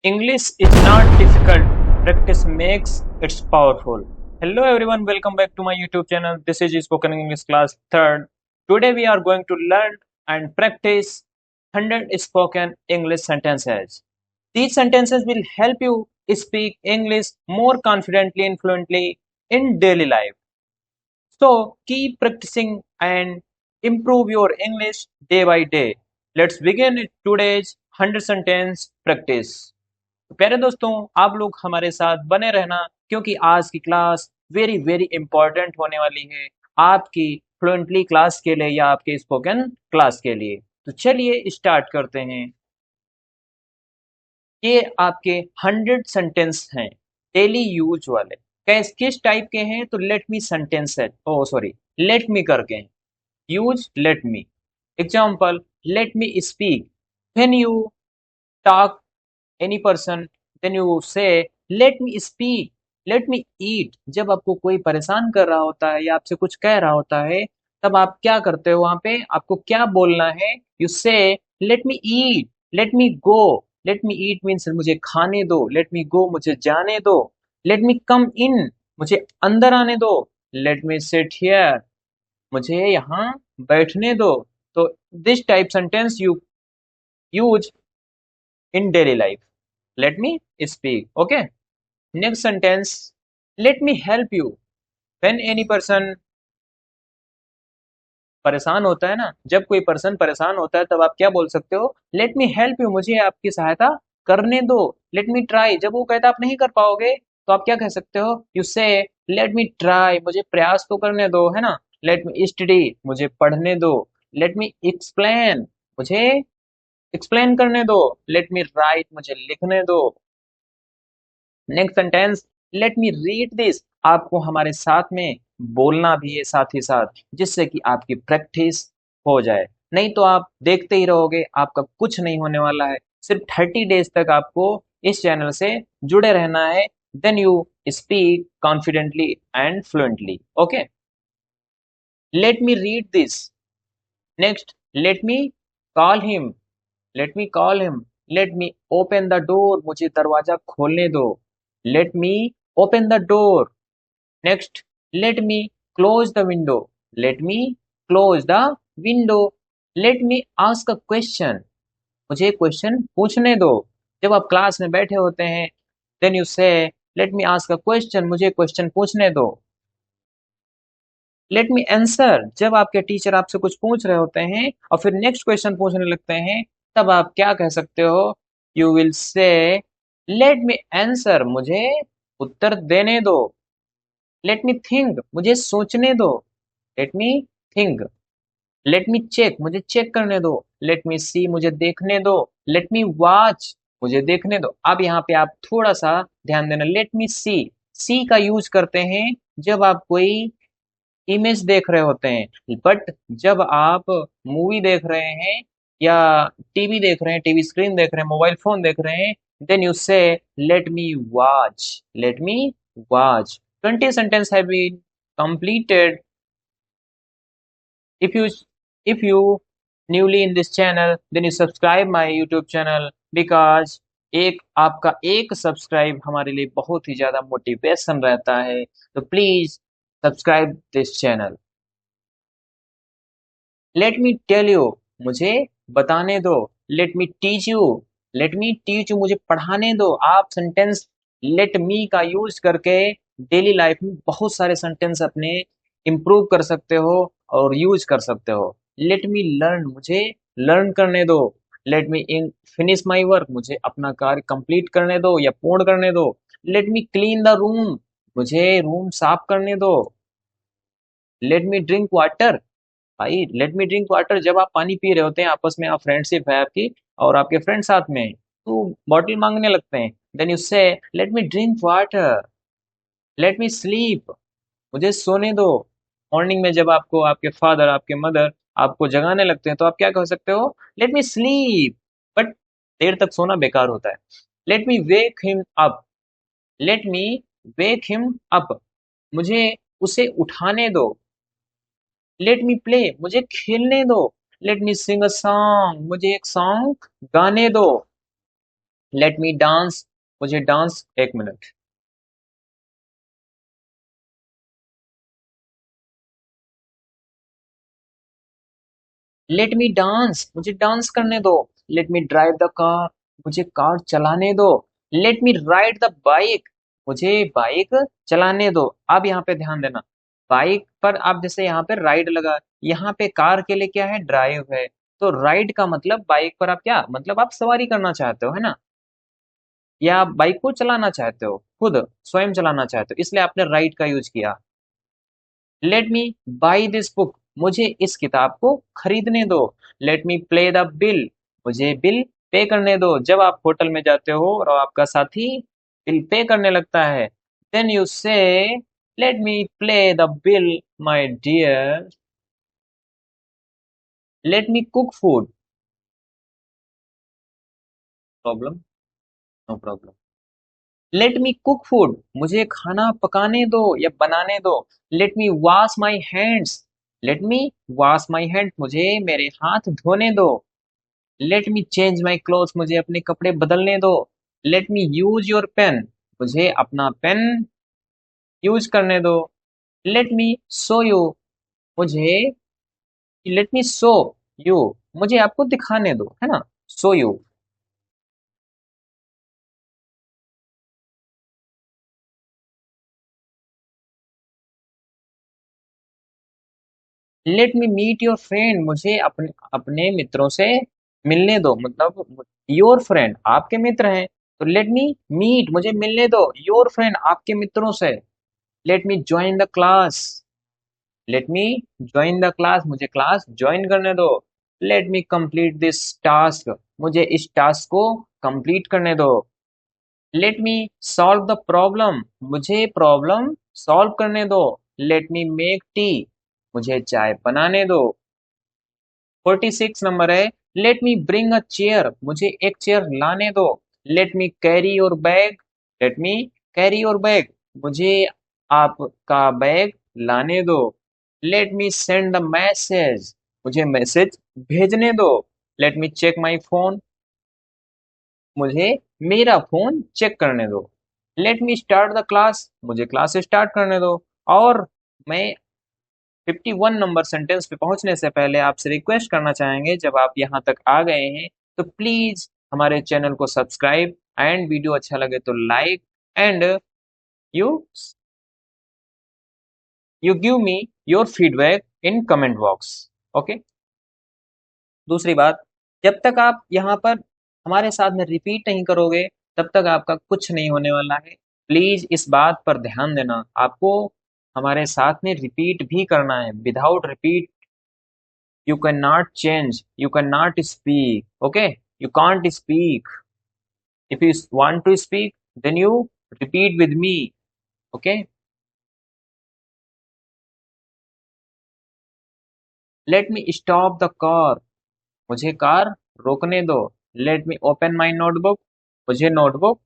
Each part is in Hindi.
English is not difficult. Practice makes it powerful. Hello everyone, welcome back to my YouTube channel. This is Spoken English class 3rd. Today we are going to learn and practice 100 spoken English sentences. These sentences will help you speak English more confidently and fluently in daily life. So keep practicing and improve your English day by day. Let's begin today's 100 sentence practice. तो प्यारे दोस्तों, आप लोग हमारे साथ बने रहना क्योंकि आज की क्लास वेरी वेरी इंपॉर्टेंट होने वाली है आपकी फ्लुएंटली क्लास के लिए या आपके स्पोकन क्लास के लिए। तो चलिए स्टार्ट करते हैं। ये आपके 100 सेंटेंस हैं डेली यूज वाले। किस टाइप के हैं? तो लेट मी सेंटेंस है, ओ सॉरी, लेट मी करके हैं। Use let me. Example, let me speak. When you talk any person, then you say let me speak, let me eat। जब आपको कोई परेशान कर रहा होता है या आपसे कुछ कह रहा होता है, तब आप क्या करते हो? वहां पे आपको क्या बोलना है? यू से let me eat, let me go। let me eat means मुझे खाने दो, let me go मुझे जाने दो, let me come in मुझे अंदर आने दो, let me sit here मुझे यहाँ बैठने दो। तो this type sentence you use in daily life. Let me speak. Okay. Next sentence. Let me help you. When any person परेशान होता है ना, जब कोई पर्सन परेशान होता है तब आप क्या बोल सकते हो? लेट मी हेल्प यू, मुझे आपकी सहायता करने दो। लेट मी ट्राई, जब वो कहता आप नहीं कर पाओगे तो आप क्या कह सकते हो? You say let me try, मुझे प्रयास तो करने दो, है ना। लेट मी स्टडी, मुझे पढ़ने दो। लेट मी एक्सप्लेन, मुझे एक्सप्लेन करने दो। लेट मी राइट, मुझे लिखने दो। Next sentence, late me read this, आपको हमारे साथ में बोलना भी है साथ ही साथ, जिससे कि आपकी प्रैक्टिस हो जाए। नहीं तो आप देखते ही रहोगे, आपका कुछ नहीं होने वाला है। सिर्फ 30 डेज तक आपको इस चैनल से जुड़े रहना है। Then you speak confidently and fluently. Okay, let me read this. Next, let me call him, let me call him. Let me open the door, मुझे दरवाजा खोलने दो। Let me open the door. Next, let me close the window, let me close the window. Let me ask a question, मुझे क्वेश्चन पूछने दो। जब आप क्लास में बैठे होते हैं, then you say let me ask a question, मुझे क्वेश्चन पूछने दो। लेट मी आंसर, जब आपके टीचर आपसे कुछ पूछ रहे होते हैं और फिर नेक्स्ट क्वेश्चन पूछने लगते हैं, तब आप क्या कह सकते हो? You will say let me answer, मुझे उत्तर देने दो। लेट मी थिंक, मुझे सोचने दो। Let me think. Let me check, मुझे चेक करने दो। लेट मी सी, मुझे देखने दो। लेट मी वॉच, मुझे देखने दो। अब यहाँ पे आप थोड़ा सा ध्यान देना। लेट मी सी का यूज करते हैं जब आप कोई इमेज देख रहे होते हैं, बट जब आप मूवी देख रहे हैं या टीवी देख रहे हैं, टीवी स्क्रीन देख रहे हैं, मोबाइल फोन देख रहे हैं, then you say let me watch, let me watch. 20 sentences have been completed. If you if you newly in this channel, then you subscribe my YouTube channel, because एक आपका एक सब्सक्राइब हमारे लिए बहुत ही ज्यादा मोटिवेशन रहता है। तो please subscribe this channel. Let me tell you, मुझे बताने दो। Let me teach you, let me teach you, मुझे पढ़ाने दो। आप सेंटेंस लेट मी का यूज करके डेली लाइफ में बहुत सारे सेंटेंस अपने इम्प्रूव कर सकते हो और यूज कर सकते हो। लेट मी लर्न, मुझे लर्न करने दो। Let me in finish my work, मुझे अपना कार्य कंप्लीट करने दो या पूर्ण करने दो। Let me clean the room, मुझे रूम साफ करने दो। लेट मी ड्रिंक वाटर, भाई लेट मी ड्रिंक वाटर, जब आप पानी पी रहे होते हैं, आपस में आप फ्रेंडशिप है आपकी और आपके फ्रेंड साथ में हैं, तो बॉटल मांगने लगते हैं, then you say let me drink water. Let me sleep, मुझे सोने दो। मॉर्निंग में जब आपको आपके फादर, आपके मदर आपको जगाने लगते हैं, तो आप क्या कह सकते हो? Let me sleep. But there तक सोना बेकार होता है। लेट मी वेक हिम अप, लेट मी वेक हिम अप, मुझे उसे उठाने दो। लेट मी प्ले, मुझे खेलने दो। Let me Singh a song, मुझे एक सॉन्ग गाने दो। लेट मी डांस, मुझे डांस, एक मिनट, लेट मी डांस, मुझे डांस करने दो। Let me drive the car, मुझे कार चलाने दो। Let me ride the bike, मुझे बाइक चलाने दो। अब यहाँ पे ध्यान देना, बाइक पर आप जैसे यहाँ पे राइड लगा, यहाँ पे कार के लिए क्या है, ड्राइव है। तो राइड का मतलब बाइक पर आप क्या मतलब आप सवारी करना चाहते हो, है ना, या आप बाइक को चलाना चाहते हो, खुद स्वयं चलाना चाहते हो, इसलिए आपने राइड का यूज किया। Let me by this book, मुझे इस किताब को खरीदने दो। Let me play the bill, मुझे बिल पे करने दो। जब आप होटल में जाते हो और आपका साथी बिल पे करने लगता है, then you say let me play the bill my dear, let me cook food, problem, no problem. Let me cook food, मुझे खाना पकाने दो या बनाने दो। Let me wash my hands, let me wash my hand, मुझे मेरे हाथ धोने दो। Let me change my cloth, मुझे अपने कपड़े बदलने दो। Let me use your pen, मुझे अपना पेन यूज करने दो। लेट मी सो यू, मुझे लेट मी सो यू, मुझे आपको दिखाने दो, है ना, show you. Let me meet your friend, मुझे अपने अपने मित्रों से मिलने दो, मतलब योर फ्रेंड आपके मित्र हैं, तो लेट मी मीट, मुझे मिलने दो योर फ्रेंड आपके मित्रों से। Let me join the class, let me join the class, मुझे क्लास ज्वाइन करने दो। Let me complete this task, मुझे इस टास्क को कंप्लीट करने दो। Let me solve the problem, मुझे प्रॉब्लम सॉल्व करने दो। लेट मी मेक टी, मुझे चाय बनाने दो। 46 नंबर है, let me bring a chair, मुझे एक चेयर लाने दो। Let me carry your bag, let me carry your bag, मुझे आपका बैग लाने दो। Let me send the message, मुझे मैसेज भेजने दो। Let me check my phone, मुझे मेरा फोन चेक करने दो। Let me start the class, मुझे क्लास स्टार्ट करने दो। और मैं 51 नंबर सेंटेंस पे पहुंचने से पहले आपसे रिक्वेस्ट करना चाहेंगे, जब आप यहाँ तक आ गए हैं तो प्लीज हमारे चैनल को सब्सक्राइब, एंड वीडियो अच्छा लगे तो like, and you you give me your feedback in comment box. Okay, दूसरी बात, जब तक आप यहाँ पर हमारे साथ में रिपीट नहीं करोगे, तब तक आपका कुछ नहीं होने वाला है। प्लीज इस बात पर ध्यान देना, आपको हमारे साथ में रिपीट भी करना है। Without repeat you cannot change, you cannot speak, okay, you can't speak. If you want to speak, then you repeat with me, okay. Let me stop the car, मुझे कार रोकने दो। Let me open my notebook, मुझे नोटबुक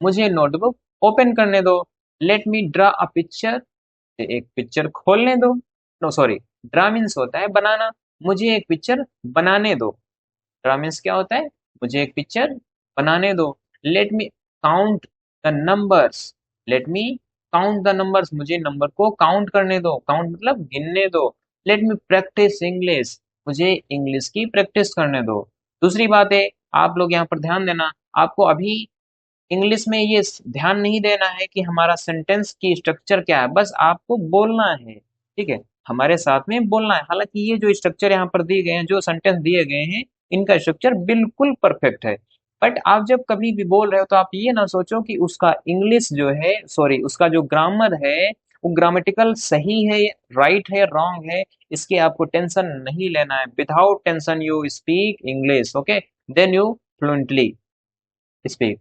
मुझे नोटबुक ओपन करने दो। Let me draw a picture, एक पिक्चर खोलने दो। नो सॉरी, ड्रा मीन्स होता है बनाना, मुझे एक पिक्चर बनाने दो। ड्रा मीन्स क्या होता है, मुझे एक पिक्चर बनाने दो। Let me count the numbers, let me count the numbers, मुझे नंबर को काउंट करने दो। काउंट मतलब गिनने दो। लेट मी प्रैक्टिस इंग्लिश, मुझे इंग्लिश की प्रैक्टिस करने दो। दूसरी बात है, आप लोग यहाँ पर ध्यान देना, आपको अभी इंग्लिश में ये ध्यान नहीं देना है कि हमारा सेंटेंस की स्ट्रक्चर क्या है, बस आपको बोलना है, ठीक है, हमारे साथ में बोलना है। हालांकि ये जो स्ट्रक्चर यहाँ पर दिए गए हैं, जो सेंटेंस दिए गए हैं, इनका स्ट्रक्चर बिल्कुल परफेक्ट है। बट आप जब कभी भी बोल रहे हो तो आप ये ना सोचो कि उसका इंग्लिश जो है, सॉरी, उसका जो ग्रामर है वो ग्रामेटिकल सही है, राइट है, रॉन्ग है, इसकी आपको टेंशन नहीं लेना है। Without tension you speak English, okay, then you fluently speak.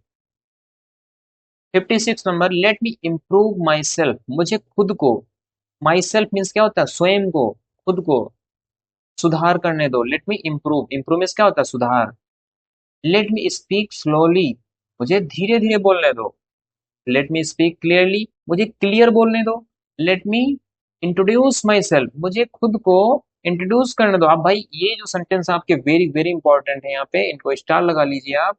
56 number, let me improve myself, मुझे खुद को, माई सेल्फ मीन्स क्या होता है, स्वयं को, खुद को सुधार करने दो। Let me improve, improve means क्या होता है, सुधार। लेट मी स्पीक स्लोली, मुझे धीरे धीरे बोलने दो। लेट मी स्पीक क्लियरली, मुझे क्लियर बोलने दो। Let me introduce my self, मुझे खुद को इंट्रोड्यूस करने दो। आप भाई ये जो सेंटेंस आपके वेरी वेरी इंपॉर्टेंट है, यहाँ पे इनको स्टार लगा लीजिए आप।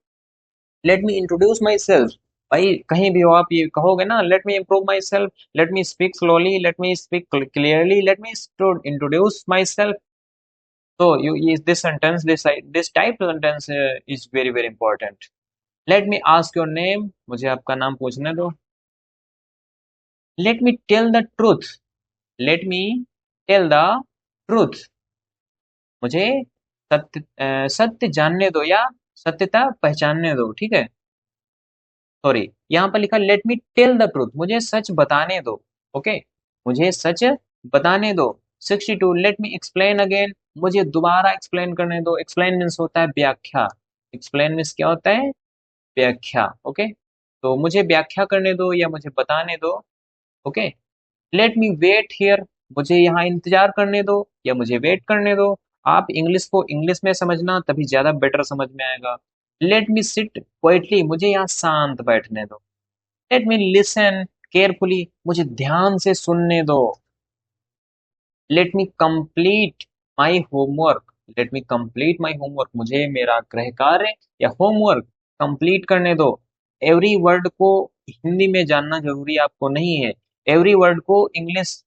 Let me introduce my self. भाई कहीं भी हो आप ये कहोगे ना, let me improve my self, let me speak slowly, let me speak clearly, let me introduce my self. तो you this sentence, this type of sentence is very very important. Let me ask your name, मुझे आपका नाम पूछने दो। Let me tell the truth, let me tell the truth, मुझे सत्य जानने दो या सत्यता पहचानने दो, ठीक है। सॉरी, यहाँ पर लिखा let me tell the truth, मुझे सच बताने दो। ओके, मुझे सच बताने दो। 62, लेट मी एक्सप्लेन अगेन, मुझे दोबारा एक्सप्लेन करने दो। एक्सप्लेन मीन्स होता है व्याख्या। एक्सप्लेन मीन्स क्या होता है? व्याख्या। ओके, तो मुझे व्याख्या करने दो या मुझे बताने दो। Okay, let me wait here, मुझे यहाँ इंतजार करने दो या मुझे वेट करने दो। आप इंग्लिश को इंग्लिश में समझना, तभी ज्यादा बेटर समझ में आएगा। लेट मी सिट क्वाइटली, मुझे यहाँ शांत बैठने दो। लेट मी लिसन केयरफुली, मुझे ध्यान से सुनने दो। Let me complete my homework, late me complete my homework, मुझे मेरा गृह कार्य या होमवर्क कंप्लीट करने दो। एवरी वर्ड को हिंदी में जानना जरूरी आपको नहीं है। एवरी वर्ड को इंग्लिश,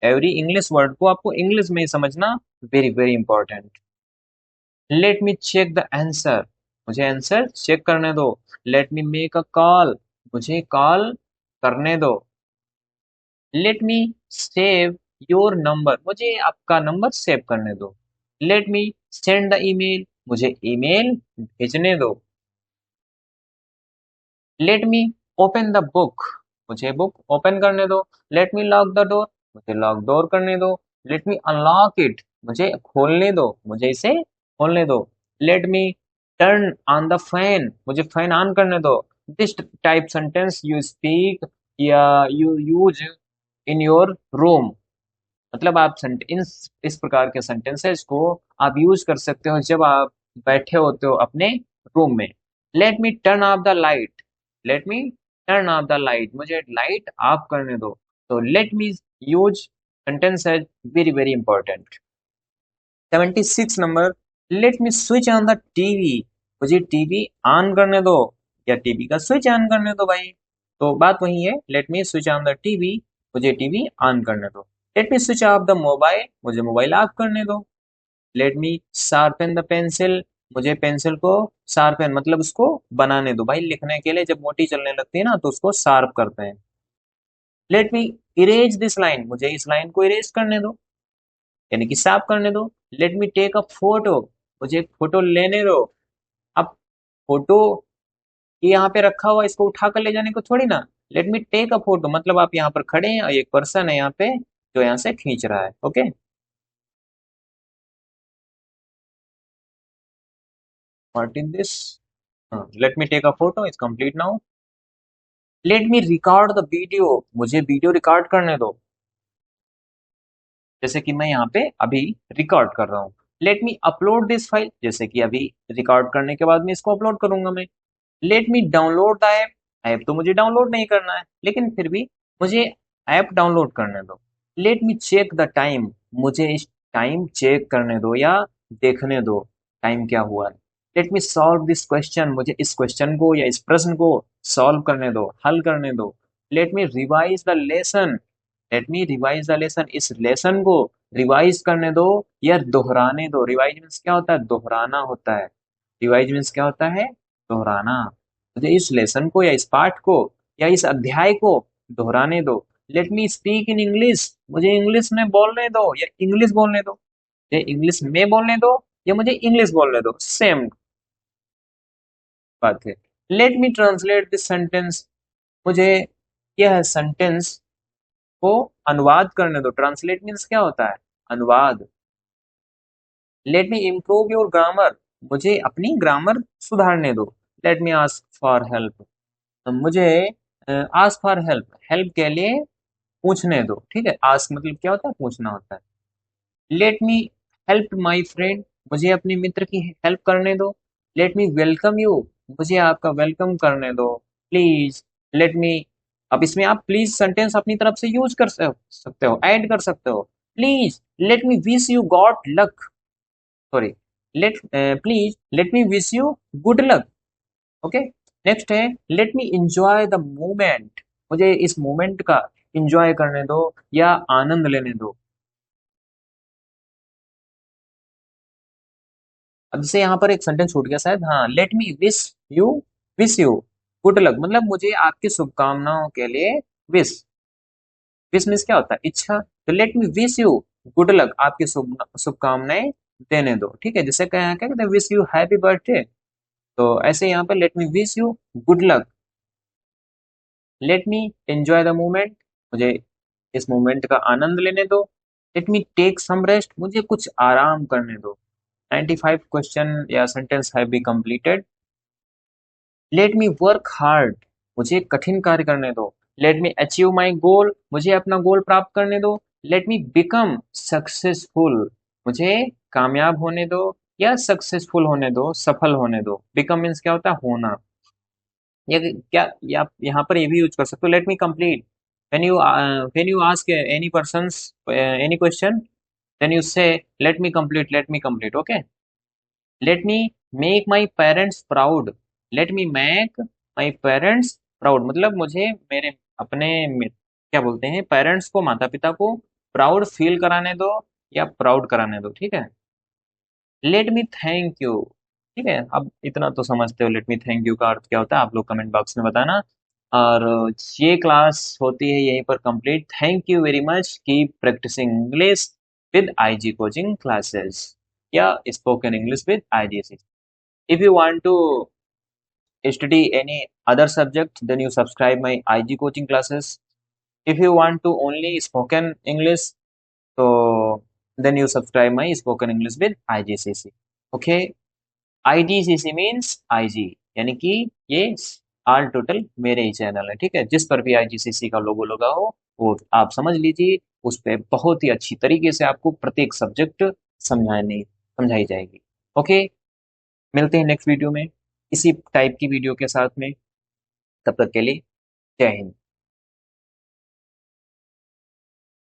एवरी इंग्लिश वर्ड को आपको इंग्लिश में ही समझना very very important. Let me check the answer, मुझे आंसर चेक करने दो। Let me make a call, मुझे कॉल करने दो। Let me save your number, मुझे आपका नंबर सेव करने दो। Let me send the email, मुझे ईमेल भेजने दो। Let me open the book, मुझे बुक ओपन करने दो। Let me lock the door, मुझे लॉक डोर करने दो। लेट मी अनलॉक इट, मुझे खोलने दो, मुझे इसे खोलने दो। Let me turn on the fan, मुझे फैन ऑन करने दो। This type sentence you speak या you use in your room, मतलब आप इस प्रकार के सेंटेंसेस को आप यूज कर सकते हो जब आप बैठे होते हो अपने रूम में। Late me turn off the light, late me turn off the light, मुझे लाइट ऑफ करने दो। तो लेट मी यूज सेंटेंस है very very important. 76 number, let me switch on the TV, मुझे टीवी ऑन करने दो या टीवी का स्विच ऑन करने दो भाई। तो बात वही है, let me switch on the TV, मुझे टीवी ऑन करने दो। Let me switch off the mobile, मुझे मोबाइल ऑफ करने दो। Let me sharpen the pencil, मुझे पेंसिल को शार्पन मतलब उसको बनाने दो भाई। लिखने के लिए जब मोटी चलने लगती है ना तो उसको शार्प करते हैं। Let me erase this line, मुझे इस लाइन को इरेज करने दो यानी कि साफ करने दो। Let me take a photo, मुझे एक फोटो लेने दो। अब फोटो ये यहाँ पे रखा हुआ, इसको उठा कर ले जाने को थोड़ी ना। Let me take a photo मतलब आप यहाँ पर खड़े हैं और एक पर्सन है यहाँ पे जो यहाँ से खींच रहा है। Okay, what is this? Let me take a photo is complete now. Let me record the video, मुझे वीडियो रिकॉर्ड करने दो, जैसे कि मैं यहाँ पे अभी रिकॉर्ड कर रहा हूँ। Let me upload this file, जैसे कि अभी रिकॉर्ड करने के बाद में इसको अपलोड करूंगा मैं। Let me download the app, app तो मुझे डाउनलोड नहीं करना है लेकिन फिर भी मुझे ऐप डाउनलोड करने दो। Let me check the time, मुझे इस टाइम चेक करने दो या देखने दो टाइम क्या हुआ है। Let me solve this question, मुझे इस क्वेश्चन को या इस प्रश्न को सॉल्व करने दो, हल करने दो। Let me revise the lesson, let me revise the lesson, इस लेसन को रिवाइज करने दो या दोहराने दो। रिवाइज मीन्स क्या होता है? दोहराना होता है। रिवाइज मीन्स क्या होता है? दोहराना। मुझे इस लेसन को या इस पाठ को या इस अध्याय को दोहराने दो। Let me speak in English, मुझे इंग्लिश में बोलने दो या इंग्लिश बोलने दो। मुझे इंग्लिश में बोलने दो या मुझे इंग्लिश बोलने दो, सेम बात है। Let me translate this sentence, मुझे यह सेंटेंस को अनुवाद करने दो। ट्रांसलेट मीन्स क्या होता है? अनुवाद। Late me improve your grammar, मुझे अपनी ग्रामर सुधारने दो। Let me ask for help, मुझे आस्क फॉर हेल्प, हेल्प के लिए पूछने दो। ठीक है, आस्क मतलब क्या होता है? पूछना होता है। Let me help my friend, मुझे अपने मित्र की हेल्प करने दो। लेट मी वेलकम यू, मुझे आपका वेलकम करने दो। प्लीज, लेट मी, अब इसमें आप प्लीज सेंटेंस अपनी तरफ से यूज कर सकते हो, ऐड कर सकते हो। Please let me wish you god luck, sorry, let please let me wish you good luck. Okay. Next है let me enjoy the moment, मुझे इस मोमेंट का इंजॉय करने दो या आनंद लेने दो। अब जैसे यहाँ पर एक सेंटेंस छूट गया शायद, हाँ, late me wish you good luck, मतलब मुझे आपकी शुभकामनाओं के लिए विश, विश मीन्स क्या होता है, इच्छा, तो late me wish you good luck, आपकी शुभकामनाएं देने दो, ठीक है। जैसे क्या कहते हैं, विश यू हैप्पी बर्थडे, तो ऐसे यहाँ पर let me wish you good luck. Let me enjoy the moment, मुझे इस मोमेंट का आनंद लेने दो। Let me take some rest, मुझे कुछ आराम करने दो। 95 क्वेश्चन या sentence have be completed. Let me work hard, मुझे कठिन कार्य करने दो। लेट मी अचीव माई गोल, मुझे अपना गोल प्राप्त करने दो। लेट मी बिकम सक्सेसफुल, मुझे कामयाब होने दो या सक्सेसफुल होने दो, सफल होने दो। बिकम मीन्स क्या होता है, होना। या क्या, या आप यहाँ पर ये भी यूज कर सकते हो, let me complete. When you ask any persons any question, then you say let me complete, okay. Let me make my parents proud, let me make my parents proud, मतलब मुझे मेरे अपने क्या बोलते हैं, पेरेंट्स को, माता पिता को प्राउड फील कराने दो या प्राउड कराने दो, ठीक है। लेट मी थैंक यू, ठीक है। अब इतना तो समझते हो लेट मी थैंक यू का अर्थ क्या होता है, आप लोग कमेंट बॉक्स में बताना। और ये क्लास होती है यहीं पर complete. Thank you very much, keep practising English with IG coaching classes या spoken English with IG. If you want to study any other subject, then you subscribe my IG coaching classes. If you want to only spoken English, so then you subscribe my spoken English with IGCC. Okay, IGCC means IG, यानी कि ये ऑल टोटल मेरे ही चैनल है, ठीक है। जिस पर भी IGCC का लोगो लगा हो वो आप समझ लीजिए, उस पर बहुत ही अच्छी तरीके से आपको प्रत्येक सब्जेक्ट समझाई जाएगी। ओके, मिलते हैं नेक्स्ट वीडियो में इसी टाइप की वीडियो के साथ में। तब तक के लिए जय हिंद।